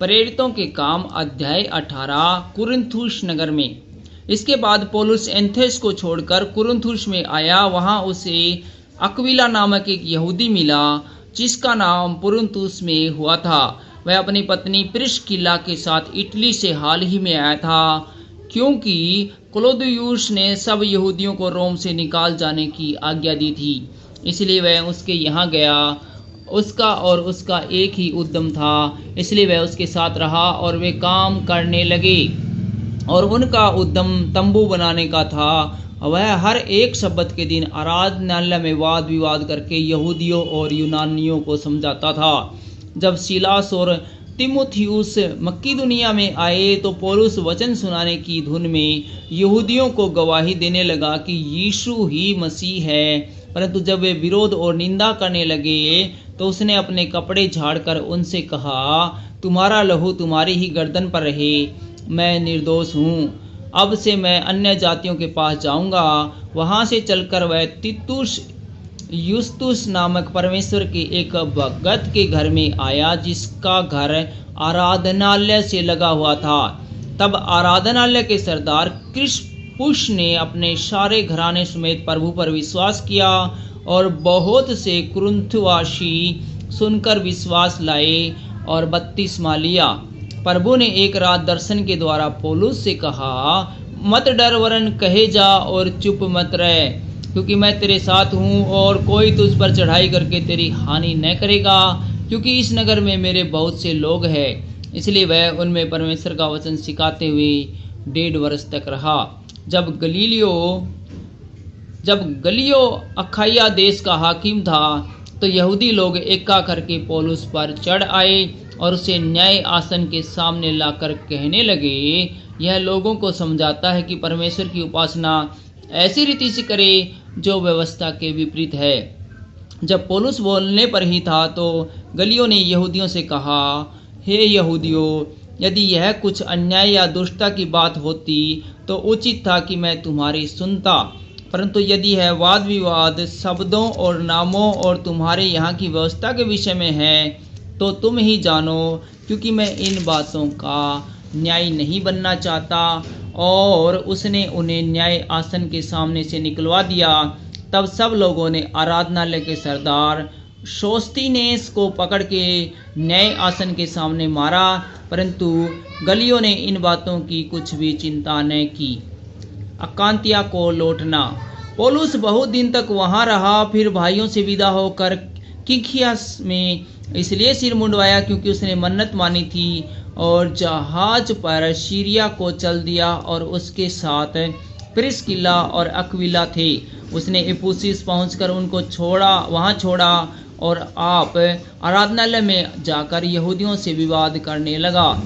प्रेरितों के काम अध्याय 18 कुरिन्थुस नगर में। इसके बाद पौलुस एथेंस को छोड़कर कुरिन्थुस में आया। वहां उसे अक्विला नामक एक यहूदी मिला जिसका नाम कुरिन्थुस में हुआ था। वह अपनी पत्नी प्रिस्किल्ला के साथ इटली से हाल ही में आया था, क्योंकि क्लौदियुस ने सब यहूदियों को रोम से निकाल जाने की आज्ञा दी थी, इसलिए वह उसके यहाँ गया। उसका और उसका एक ही उद्यम था, इसलिए वह उसके साथ रहा और वे काम करने लगे। और उनका उद्यम तंबू बनाने का था। वह हर एक सब्बत के दिन आराधनालय में वाद विवाद करके यहूदियों और यूनानियों को समझाता था। जब सीलास और तीमुथियुस मकिदुनिया में आए तो पौलुस वचन सुनाने की धुन में यहूदियों को गवाही देने लगा कि यीशु ही मसीह है। परंतु जब वे विरोध और निंदा करने लगे तो उसने अपने कपड़े झाड़कर उनसे कहा, तुम्हारा लहू तुम्हारी ही गर्दन पर रहे, मैं निर्दोष हूँ। अब से मैं अन्य जातियों के पास जाऊंगा। वहां से चलकर वह तीतुस युस्तुस नामक परमेश्वर के एक भगत के घर में आया जिसका घर आराधनालय से लगा हुआ था। तब आराधनालय के सरदार क्रिस्पुस ने अपने सारे घराने समेत प्रभु पर विश्वास किया और बहुत से कुरिन्थवासी सुनकर विश्वास लाए और बपतिस्मा लिया। प्रभु ने एक रात दर्शन के द्वारा पौलुस से कहा, मत डर वरन कहे जा और चुप मत रह, क्योंकि मैं तेरे साथ हूँ और कोई तुझ पर चढ़ाई करके तेरी हानि न करेगा, क्योंकि इस नगर में मेरे बहुत से लोग हैं। इसलिए वह उनमें परमेश्वर का वचन सिखाते हुए 1.5 वर्ष तक रहा। जब गल्लियो अखाया देश का हाकिम था तो यहूदी लोग एका करके पौलुस पर चढ़ आए और उसे न्याय आसन के सामने लाकर कहने लगे, यह लोगों को समझाता है कि परमेश्वर की उपासना ऐसी रीति से करे जो व्यवस्था के विपरीत है। जब पौलुस बोलने पर ही था तो गल्लियो ने यहूदियों से कहा, हे यहूदियों, यदि यह कुछ अन्याय या दुष्टता की बात होती तो उचित था कि मैं तुम्हारी सुनता, परंतु यदि यह वाद विवाद शब्दों और नामों और तुम्हारे यहाँ की व्यवस्था के विषय में है तो तुम ही जानो, क्योंकि मैं इन बातों का न्याय नहीं बनना चाहता। और उसने उन्हें न्याय आसन के सामने से निकलवा दिया। तब सब लोगों ने आराधनालय के सरदार सोस्थिनेस को पकड़ के न्याय आसन के सामने मारा, परंतु गल्लियो ने इन बातों की कुछ भी चिंता न की। अकांतिया को लौटना। पौलुस बहुत दिन तक वहां रहा, फिर भाइयों से विदा होकर किंखियास में इसलिए सिर मुंडवाया क्योंकि उसने मन्नत मानी थी, और जहाज पर सीरिया को चल दिया और उसके साथ प्रिस्किल्ला और अक्विला थे। उसने इफुसिस पहुंचकर उनको वहां छोड़ा और आप आराधनालय में जाकर यहूदियों से विवाद करने लगा।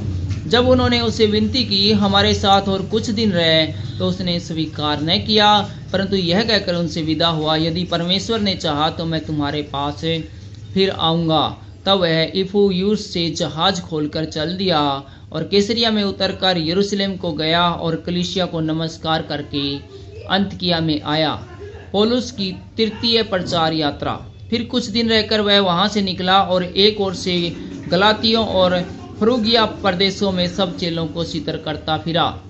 जब उन्होंने उसे विनती की, हमारे साथ और कुछ दिन रहे, तो उसने स्वीकार न किया, परंतु यह कहकर उनसे विदा हुआ, यदि परमेश्वर ने चाहा तो मैं तुम्हारे पास फिर आऊँगा। तब वह इफुयुस से जहाज खोलकर चल दिया और कैसरिया में उतरकर यरूशलेम को गया और कलीसिया को नमस्कार करके अंतकिया में आया। पौलुस की तृतीय प्रचार यात्रा। फिर कुछ दिन रहकर वह वहां से निकला और एक ओर से गलातियों और फ्रूगिया प्रदेशों में सब चेलों को सितर करता फिरा।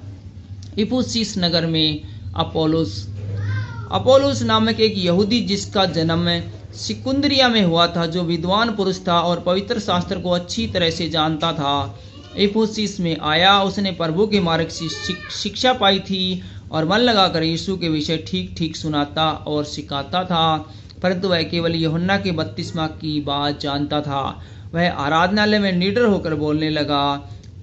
इफुसिस नगर में अपोलोस नामक एक यहूदी जिसका जन्म सिकुंद्रिया में हुआ था, जो विद्वान पुरुष था और पवित्र शास्त्र को अच्छी तरह से जानता था, इफुसिस में आया। उसने प्रभु के मार्ग से शिक्षा पाई थी और मन लगाकर यीशु के विषय ठीक ठीक सुनाता और सिखाता था, परंतु वह केवल यूहन्ना के बपतिस्मा की बात जानता था। वह आराधनालय में निडर होकर बोलने लगा,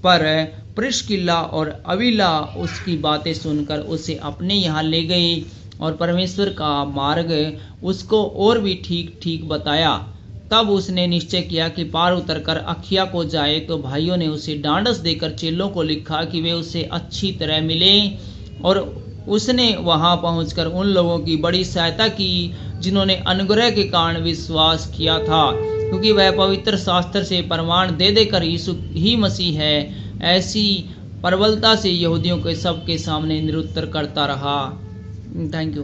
पर प्रिस्किल्ला और अक्विला उसकी बातें सुनकर उसे अपने यहाँ ले गए और परमेश्वर का मार्ग उसको और भी ठीक ठीक बताया। तब उसने निश्चय किया कि पार उतरकर अखिया को जाए, तो भाइयों ने उसे डांडस देकर चेलों को लिखा कि वे उसे अच्छी तरह मिले, और उसने वहां पहुंचकर उन लोगों की बड़ी सहायता की जिन्होंने अनुग्रह के कारण विश्वास किया था, क्योंकि वह पवित्र शास्त्र से प्रमाण दे देकर यीशु ही मसीह है ऐसी प्रबलता से यहूदियों के सबके सामने निरुत्तर करता रहा। Thank you.